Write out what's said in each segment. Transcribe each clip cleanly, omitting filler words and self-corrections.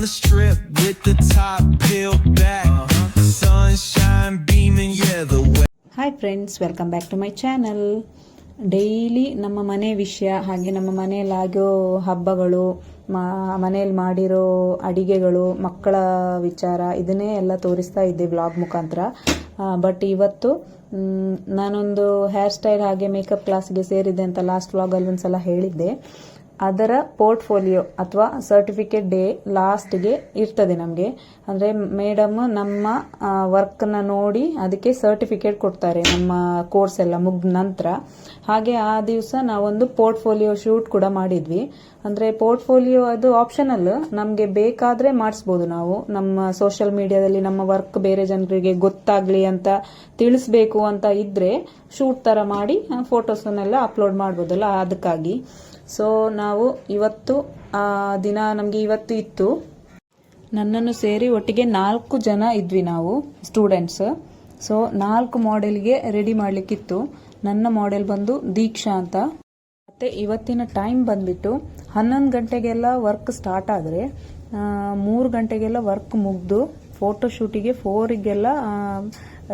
the strip with the top peeled back. Sunshine beaming, yeah, the way. Hi friends, welcome back to my channel. Daily ನಮ್ಮ ಮನೆ ವಿಷಯ, ಹಾಗೆ ನಮ್ಮ ಮನೆಯಲ್ಲಾಗೋ ಹಬ್ಬಗಳು, ಮನೆಯಲ್ಲಿ ಮಾಡಿರೋ ಅಡಿಗೆಗಳು, ಮಕ್ಕಳ ವಿಚಾರ, ಇದನ್ನೇ ಎಲ್ಲ ತೋರಿಸ್ತಾ ಇದ್ದೆ ವ್ಲಾಗ್ ಮುಖಾಂತರ. ಬಟ್ ಇವತ್ತು ನಾನೊಂದು ಹೇರ್ ಸ್ಟೈಲ್ ಹಾಗೆ ಮೇಕಪ್ ಕ್ಲಾಸ್ಗೆ ಸೇರಿದ್ದೆ ಅಂತ ಲಾಸ್ಟ್ ವ್ಲಾಗಲ್ಲಿ ಒಂದ್ಸಲ ಹೇಳಿದ್ದೆ. ಅದರ ಪೋರ್ಟ್ಫೋಲಿಯೋ ಅಥವಾ ಸರ್ಟಿಫಿಕೇಟ್ ಡೇ ಲಾಸ್ಟ್ಗೆ ಇರ್ತದೆ ನಮಗೆ. ಅಂದರೆ ಮೇಡಮ್ ನಮ್ಮ ವರ್ಕ್ನ ನೋಡಿ ಅದಕ್ಕೆ ಸರ್ಟಿಫಿಕೇಟ್ ಕೊಡ್ತಾರೆ ನಮ್ಮ ಕೋರ್ಸ್ ಎಲ್ಲ ಮುಗಿದ ನಂತರ. ಹಾಗೆ ಆ ದಿವಸ ನಾವೊಂದು ಪೋರ್ಟ್ಫೋಲಿಯೋ ಶೂಟ್ ಕೂಡ ಮಾಡಿದ್ವಿ. ಅಂದರೆ ಪೋರ್ಟ್ಫೋಲಿಯೋ ಅದು ಆಪ್ಷನಲ್, ನಮಗೆ ಬೇಕಾದರೆ ಮಾಡಿಸ್ಬೋದು. ನಾವು ನಮ್ಮ ಸೋಷಿಯಲ್ ಮೀಡಿಯಾದಲ್ಲಿ ನಮ್ಮ ವರ್ಕ್ ಬೇರೆ ಜನರಿಗೆ ಗೊತ್ತಾಗಲಿ ಅಂತ ತಿಳಿಸ್ಬೇಕು ಅಂತ ಇದ್ದರೆ ಶೂಟ್ ಥರ ಮಾಡಿ ಫೋಟೋಸನ್ನೆಲ್ಲ ಅಪ್ಲೋಡ್ ಮಾಡ್ಬೋದಲ್ಲ, ಅದಕ್ಕಾಗಿ. ಸೊ ನಾವು ಇವತ್ತು ದಿನ ನಮಗೆ ಇವತ್ತು ಇತ್ತು. ನನ್ನನ್ನು ಸೇರಿ ಒಟ್ಟಿಗೆ 4 ಜನ ಇದ್ವಿ ನಾವು ಸ್ಟೂಡೆಂಟ್ಸ್. ಸೊ 4 ಮಾಡೆಲ್ಗೆ ರೆಡಿ ಮಾಡಲಿಕ್ಕಿತ್ತು. ನನ್ನ ಮಾಡೆಲ್ ಬಂದು ದೀಕ್ಷಾ ಅಂತ. ಮತ್ತೆ ಇವತ್ತಿನ ಟೈಮ್ ಬಂದ್ಬಿಟ್ಟು 11 ಗಂಟೆಗೆಲ್ಲ ವರ್ಕ್ ಸ್ಟಾರ್ಟ್ ಆದರೆ 3 ಗಂಟೆಗೆಲ್ಲ ವರ್ಕ್ ಮುಗಿದು ಫೋಟೋಶೂಟಿಗೆ 4ಗೆಲ್ಲ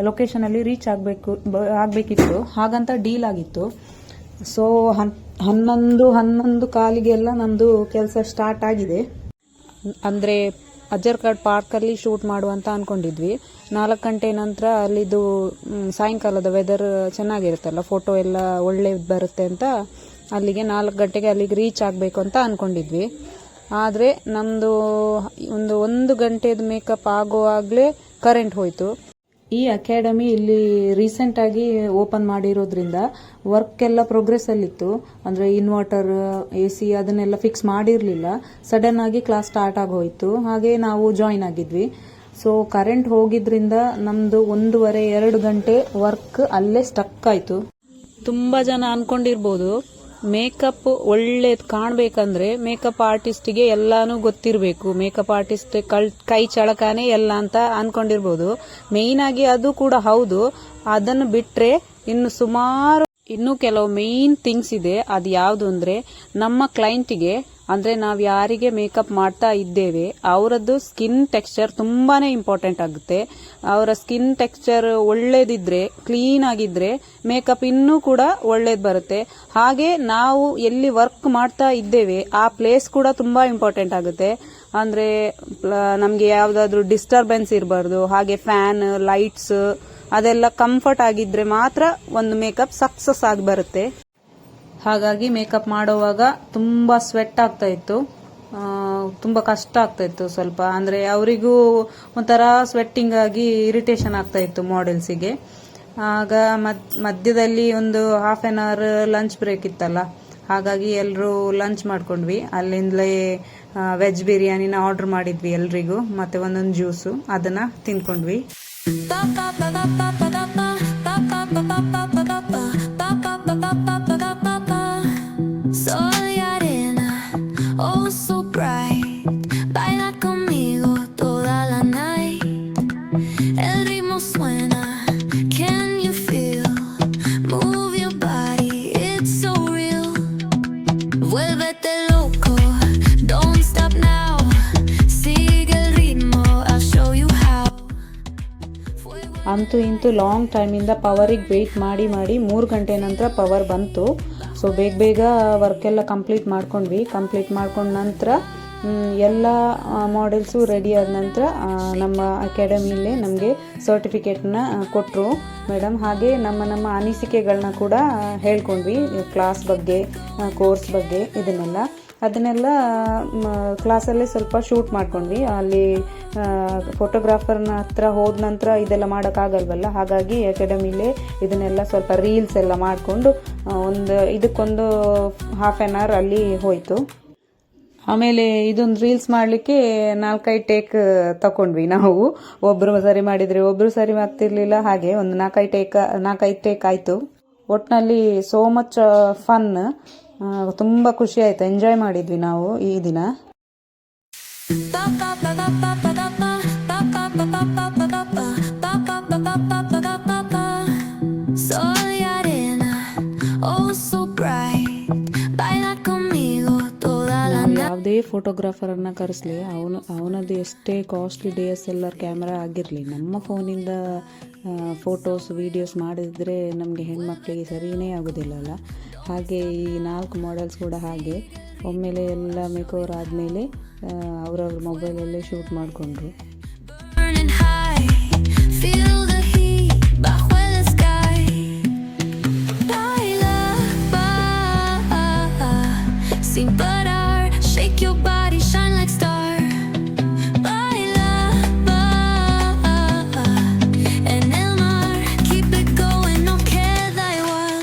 ಲೊಕೇಶನಲ್ಲಿ ರೀಚ್ ಆಗಬೇಕಿತ್ತು. ಹಾಗಂತ ಡೀಲ್ ಆಗಿತ್ತು. ಸೊ 11 ಕಾಲಿಗೆಲ್ಲ ನಮ್ಮದು ಕೆಲಸ ಸ್ಟಾರ್ಟ್ ಆಗಿದೆ. ಅಂದರೆ ಅಜ್ಜರ್ಕಾಡ್ ಪಾರ್ಕಲ್ಲಿ ಶೂಟ್ ಮಾಡುವಂತ ಅಂದ್ಕೊಂಡಿದ್ವಿ. 4 ಗಂಟೆ ನಂತರ ಅಲ್ಲಿದು ಸಾಯಂಕಾಲದ ವೆದರ್ ಚೆನ್ನಾಗಿರುತ್ತಲ್ಲ, ಫೋಟೋ ಎಲ್ಲ ಒಳ್ಳೆ ಬರುತ್ತೆ ಅಂತ ಅಲ್ಲಿಗೆ 4 ಗಂಟೆಗೆ ಅಲ್ಲಿಗೆ ರೀಚ್ ಆಗಬೇಕು ಅಂತ ಅಂದ್ಕೊಂಡಿದ್ವಿ. ಆದರೆ ನಮ್ಮದು ಒಂದು ಗಂಟೆದು ಮೇಕಪ್ ಆಗುವಾಗಲೇ ಕರೆಂಟ್ ಹೋಯಿತು. ಈ ಅಕಾಡೆಮಿ ಇಲ್ಲಿ ರೀಸೆಂಟ್ ಆಗಿ ಓಪನ್ ಮಾಡಿರೋದ್ರಿಂದ ವರ್ಕ್ ಎಲ್ಲ ಪ್ರೋಗ್ರೆಸ್ ಅಲ್ಲಿತ್ತು. ಅಂದರೆ ಇನ್ವರ್ಟರ್, AC ಅದನ್ನೆಲ್ಲ ಫಿಕ್ಸ್ ಮಾಡಿರಲಿಲ್ಲ. ಸಡನ್ ಆಗಿ ಕ್ಲಾಸ್ ಸ್ಟಾರ್ಟ್ ಆಗೋಯ್ತು. ಹಾಗೆ ನಾವು ಜಾಯಿನ್ ಆಗಿದ್ವಿ. ಸೊ ಕರೆಂಟ್ ಹೋಗಿದ್ರಿಂದ ನಮ್ದು 1.5-2 ಗಂಟೆ ವರ್ಕ್ ಅಲ್ಲೇ ಸ್ಟಕ್ ಆಯ್ತು. ತುಂಬಾ ಜನ ಅನ್ಕೊಂಡಿರ್ಬೋದು, ಮೇಕಪ್ ಒಳ್ಳೇದು ಕಾಣಬೇಕಂದ್ರೆ ಮೇಕಪ್ ಆರ್ಟಿಸ್ಟ್ಗೆ ಎಲ್ಲಾನು ಗೊತ್ತಿರಬೇಕು, ಮೇಕಪ್ ಆರ್ಟಿಸ್ಟ್ ಕೈ ಚಳಕಾನೆ ಎಲ್ಲ ಅಂತ ಅನ್ಕೊಂಡಿರ್ಬೋದು. ಮೇಯ್ನ್ ಆಗಿ ಅದು ಕೂಡ ಹೌದು. ಅದನ್ನು ಬಿಟ್ರೆ ಇನ್ನು ಕೆಲವು ಮೇಯ್ನ್ ಥಿಂಗ್ಸ್ ಇದೆ. ಅದು ಯಾವುದು ಅಂದ್ರೆ, ನಮ್ಮ ಕ್ಲೈಂಟಿಗೆ ಅಂದ್ರೆ ನಾವು ಯಾರಿಗೆ ಮೇಕಪ್ ಮಾಡ್ತಾ ಇದ್ದೇವೆ ಅವರದ್ದು ಸ್ಕಿನ್ ಟೆಕ್ಸ್ಚರ್ ತುಂಬಾನೇ ಇಂಪಾರ್ಟೆಂಟ್ ಆಗುತ್ತೆ. ಅವರ ಸ್ಕಿನ್ ಟೆಕ್ಸ್ಚರ್ ಒಳ್ಳೇದಿದ್ರೆ, ಕ್ಲೀನ್ ಆಗಿದ್ರೆ ಮೇಕಪ್ ಇನ್ನೂ ಕೂಡ ಒಳ್ಳೇದು ಬರುತ್ತೆ. ಹಾಗೆ ನಾವು ಎಲ್ಲಿ ವರ್ಕ್ ಮಾಡ್ತಾ ಇದ್ದೇವೆ ಆ ಪ್ಲೇಸ್ ಕೂಡ ತುಂಬಾ ಇಂಪಾರ್ಟೆಂಟ್ ಆಗುತ್ತೆ. ಅಂದ್ರೆ ನಮ್ಗೆ ಯಾವ್ದಾದ್ರು ಡಿಸ್ಟರ್ಬೆನ್ಸ್ ಇರಬಾರ್ದು. ಹಾಗೆ ಫ್ಯಾನ್, ಲೈಟ್ಸ್ ಅದೆಲ್ಲ ಕಂಫರ್ಟ್ ಆಗಿದ್ರೆ ಮಾತ್ರ ಒಂದು ಮೇಕಪ್ ಸಕ್ಸಸ್ ಆಗಿ ಬರುತ್ತೆ. ಹಾಗಾಗಿ ಮೇಕಪ್ ಮಾಡೋವಾಗ ತುಂಬಾ ಸ್ವೆಟ್ ಆಗ್ತಾ ಇತ್ತು, ತುಂಬಾ ಕಷ್ಟ ಆಗ್ತಾ ಇತ್ತು ಸ್ವಲ್ಪ. ಅಂದ್ರೆ ಅವರಿಗೂ ಒಂಥರ ಸ್ವೆಟ್ಟಿಂಗ್ ಆಗಿ ಇರಿಟೇಷನ್ ಆಗ್ತಾ ಇತ್ತು ಮಾಡೆಲ್ಸಿಗೆ. ಆಗ ಮಧ್ಯದಲ್ಲಿ ಒಂದು half an hour lunch break ಇತ್ತಲ್ಲ, ಹಾಗಾಗಿ ಎಲ್ಲರೂ ಲಂಚ್ ಮಾಡ್ಕೊಂಡ್ವಿ. ಅಲ್ಲಿಂದಲೇ ವೆಜ್ ಬಿರಿಯಾನಿನ ಆರ್ಡರ್ ಮಾಡಿದ್ವಿ ಎಲ್ರಿಗೂ, ಮತ್ತೆ ಒಂದೊಂದು ಜ್ಯೂಸು ಅದನ್ನ ತಿನ್ಕೊಂಡ್ವಿ. Soy arena, oh so bright. Baila conmigo toda la night. El ritmo suena, can you feel? Move your body, it's so real. Vuélvete loco, don't stop now. Sigue el ritmo, I'll show you how. ಅಂತೂ ಇಂತೂ long ಟೈಮಿಂದ ಪವರಿಗೆ weight ಮಾಡಿ 3 ಗಂಟೆ ನಂತರ power ಬಂತು. So ಬೇಗ work ಎಲ್ಲ complete ಮಾಡ್ಕೊಂಡ್ವಿ. Complete ಮಾಡ್ಕೊಂಡ ನಂತರ ಎಲ್ಲ ಮಾಡೆಲ್ಸು ರೆಡಿ ಆದ ನಂತರ ನಮ್ಮ ಅಕಾಡೆಮಿಲೇ ನಮಗೆ ಸರ್ಟಿಫಿಕೇಟ್ನ ಕೊಟ್ಟರು ಮೇಡಮ್. ಹಾಗೆ ನಮ್ಮ ಅನಿಸಿಕೆಗಳನ್ನ ಕೂಡ ಹೇಳ್ಕೊಂಡ್ವಿ, ಕ್ಲಾಸ್ ಬಗ್ಗೆ, ಕೋರ್ಸ್ ಬಗ್ಗೆ, ಅದನ್ನೆಲ್ಲ ಕ್ಲಾಸಲ್ಲೇ ಸ್ವಲ್ಪ ಶೂಟ್ ಮಾಡ್ಕೊಂಡ್ವಿ. ಅಲ್ಲಿ ಫೋಟೋಗ್ರಾಫರ್ನ ಹತ್ರ ಹೋದ ನಂತರ ಇದೆಲ್ಲ ಮಾಡೋಕ್ಕಾಗಲ್ವಲ್ಲ, ಹಾಗಾಗಿ ಅಕಾಡೆಮಿಲೇ ಇದನ್ನೆಲ್ಲ ಸ್ವಲ್ಪ ರೀಲ್ಸ್ ಎಲ್ಲ ಮಾಡಿಕೊಂಡು ಇದಕ್ಕೊಂದು ಹಾಫ್ ಆನ್ ಅವರ್ ಅಲ್ಲಿ ಹೋಯಿತು. ಆಮೇಲೆ ಇದೊಂದು ರೀಲ್ಸ್ ಮಾಡಲಿಕ್ಕೆ 4-5 ಟೇಕ್ ತಗೊಂಡ್ವಿ ನಾವು. ಒಬ್ಬರು ಸರಿ ಮಾಡಿದರೆ ಒಬ್ಬರು ಸರಿ ಆಗ್ತಿರ್ಲಿಲ್ಲ. ಹಾಗೆ ಒಂದು 4-5 ಟೇಕ್ ಆಯಿತು. ಒಟ್ಟಿನಲ್ಲಿ ಸೋ ಮಚ್ ಫನ್, ತುಂಬ ಖುಷಿ ಆಯ್ತು, ಎಂಜಾಯ್ ಮಾಡಿದ್ವಿ ನಾವು ಈ ದಿನ. Soy arena, oh so bright. Baila conmigo toda la night. ಯಾವುದೇ ಫೋಟೋಗ್ರಾಫರನ್ನು ಕರೆಸಲಿ ಅವನದ್ದು ಎಷ್ಟೇ ಕಾಸ್ಟ್ಲಿ DSLR ಕ್ಯಾಮ್ರಾ ಆಗಿರಲಿ, ನಮ್ಮ ಫೋನಿಂದ ಫೋಟೋಸ್ ವೀಡಿಯೋಸ್ ಮಾಡಿದರೆ ನಮಗೆ ಹೆಣ್ಮಕ್ಳಿಗೆ ಸರಿಯೇ ಆಗೋದಿಲ್ಲಲ್ಲ. ಹಾಗೆ ಈ 4 ಮಾಡೆಲ್ಸ್ ಕೂಡ ಹಾಗೆ ಒಮ್ಮೆಲೆ ಎಲ್ಲ ಮೇಕೋವರ್ ಆದಮೇಲೆ ಅವರವ್ರ ಮೊಬೈಲಲ್ಲೇ ಶೂಟ್ ಮಾಡಿಕೊಂಡ್ರು. Burning high, feel the heat bajo el sky. Baila, sin parar, shake your body, shine like star. Baila, en el mar, keep it going, no queda igual.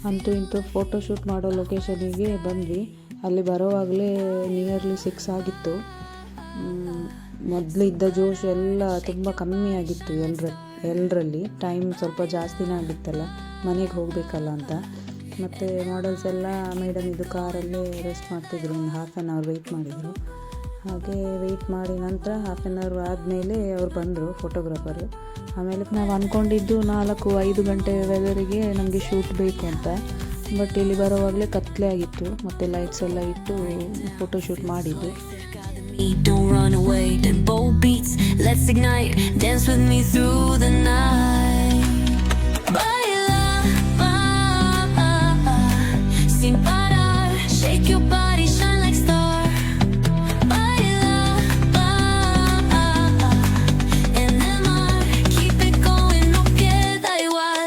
ಅಂತೂ ಇಂತೂ ಫೋಟೋ ಶೂಟ್ ಮಾಡೋ ಲೊಕೇಶನಿಗೆ ಬಂದ್ವಿ. ಅಲ್ಲಿ ಬರೋವಾಗಲೇ ನಿಯರ್ಲಿ 6 ಆಗಿತ್ತು. ಮೊದಲು ಇದ್ದ ಜೋಶ್ ಎಲ್ಲ ತುಂಬ ಕಮ್ಮಿ ಆಗಿತ್ತು ಎಲ್ಲರಲ್ಲಿ. ಟೈಮ್ ಸ್ವಲ್ಪ ಜಾಸ್ತಿನೇ ಆಗಿತ್ತಲ್ಲ, ಮನೆಗೆ ಹೋಗಬೇಕಲ್ಲ ಅಂತ. ಮತ್ತು ಮಾಡೆಲ್ಸ್ ಎಲ್ಲ ಮೇಡಮ್ ಇದು ಕಾರಲ್ಲೇ ರೆಸ್ಟ್ ಮಾಡ್ತಿದ್ರು, ಒಂದು 1/2 hour ವೆಯ್ಟ್ ಮಾಡಿದರು. ಹಾಗೆ ವೆಯ್ಟ್ ಮಾಡಿ ನಂತರ 1/2 hour ಆದಮೇಲೆ ಅವ್ರು ಬಂದರು ಫೋಟೋಗ್ರಾಫರು. ಆಮೇಲೆ ನಾವು ಅಂದ್ಕೊಂಡಿದ್ದು 4-5 ಗಂಟೆ ವೆದರಿಗೆ ನಮಗೆ ಶೂಟ್ ಬೇಕು ಅಂತ. ಬಟ್ ಇಲ್ಲಿ ಬರೋವಾಗಲೇ ಕತ್ಲೆ ಆಗಿತ್ತು, ಮತ್ತು ಲೈಟ್ಸ್ ಎಲ್ಲ ಇಟ್ಟು ಫೋಟೋ ಶೂಟ್ ಮಾಡಿದ್ದು. Don't run away, then bold beats, let's ignite, dance with me through the night. Baila, sin parar, shake your body, shine like star. Baila, en el mar, keep it going, no queda igual.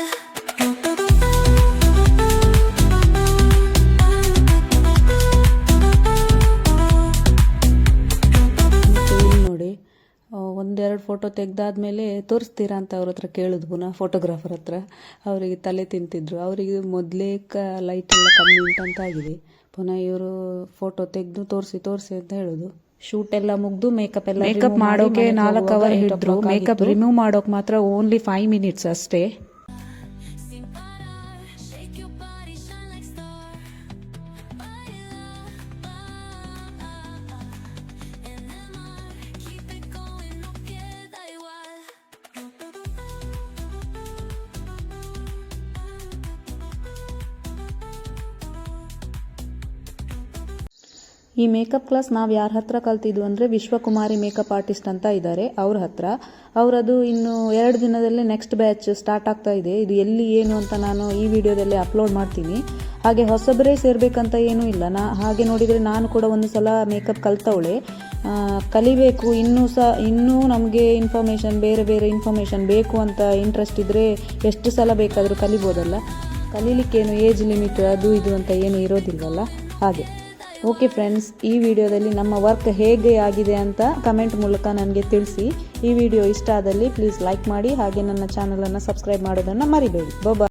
ನೋಡಿ, 1-2 photo ತೆಗೆದಾದ್ಮೇಲೆ ತೋರಿಸ್ತೀರಾ ಅಂತ ಅವ್ರ ಹತ್ರ ಕೇಳಿದ್ವು, ಪುನಃ photographer ಹತ್ರ. ಅವರಿಗೆ ತಲೆ ತಿಂತಿದ್ರು. ಅವರಿಗೆ ಮೊದಲೇ ಲೈಟ್ ಎಲ್ಲ ಕಮ್ಮಿ ಉಂಟಂತ ಆಗಿದೆ. ಪುನಃ ಇವರು ಫೋಟೋ ತೆಗೆದು ತೋರಿಸಿ ಅಂತ ಹೇಳೋದು. ಶೂಟ್ ಎಲ್ಲ ಮುಗ್ದು ಮೇಕಪ್ ಮಾಡೋಕೆ 4 hour ಹಿಡಿದ್ರು. ಮೇಕಪ್ ರಿಮೂವ್ ಮಾಡೋಕೆ ಮಾತ್ರ ಓನ್ಲಿ 5 minutes ಅಷ್ಟೇ. Sin parar, shake your body, shine like star. Baila, en el mar, keep it going, no queda igual. ಈ ಮೇಕಪ್ ಕ್ಲಾಸ್ ನಾವು ಯಾರ ಹತ್ರ ಕಲ್ತಿದ್ವು ಅಂದರೆ ವಿಶ್ವಕುಮಾರಿ ಮೇಕಪ್ ಆರ್ಟಿಸ್ಟ್ ಅಂತ ಇದ್ದಾರೆ, ಅವ್ರ ಹತ್ರ. ಅವರದು ಇನ್ನು 2 ದಿನದಲ್ಲೇ ನೆಕ್ಸ್ಟ್ ಬ್ಯಾಚ್ ಸ್ಟಾರ್ಟ್ ಆಗ್ತಾ ಇದೆ. ಇದು ಎಲ್ಲಿ ಏನು ಅಂತ ನಾನು ಈ ವಿಡಿಯೋದಲ್ಲಿ ಅಪ್ಲೋಡ್ ಮಾಡ್ತೀನಿ. ಹಾಗೆ ಹೊಸಬರೇ ಸೇರಬೇಕಂತ ಏನೂ ಇಲ್ಲ. ಹಾಗೆ ನೋಡಿದರೆ ನಾನು ಕೂಡ ಒಂದು ಸಲ ಮೇಕಪ್ ಕಲ್ತವಳೆ. ಕಲಿಬೇಕು, ಇನ್ನೂ ನಮಗೆ ಬೇರೆ ಇನ್ಫಾರ್ಮೇಷನ್ ಬೇಕು ಅಂತ ಇಂಟ್ರೆಸ್ಟ್ ಇದ್ದರೆ ಎಷ್ಟು ಸಲ ಬೇಕಾದರೂ ಕಲಿಬೋದಲ್ಲ. ಕಲೀಲಿಕ್ಕೇನು ಏಜ್ ಲಿಮಿಟ್ ಅದು ಇದು ಅಂತ ಏನು ಇರೋದಿಲ್ವಲ್ಲ, ಹಾಗೆ. ಓಕೆ ಫ್ರೆಂಡ್ಸ್, ಈ ವಿಡಿಯೋದಲ್ಲಿ ನಮ್ಮ ವರ್ಕ್ ಹೇಗೆ ಆಗಿದೆ ಅಂತ ಕಮೆಂಟ್ ಮೂಲಕ ನನಗೆ ತಿಳಿಸಿ. ಈ ವಿಡಿಯೋ ಇಷ್ಟ ಆದಲ್ಲಿ ಪ್ಲೀಸ್ ಲೈಕ್ ಮಾಡಿ, ಹಾಗೆ ನನ್ನ ಚಾನಲನ್ನು ಸಬ್ಸ್ಕ್ರೈಬ್ ಮಾಡೋದನ್ನು ಮರಿಬೇಡಿ. ಬಾಯ್.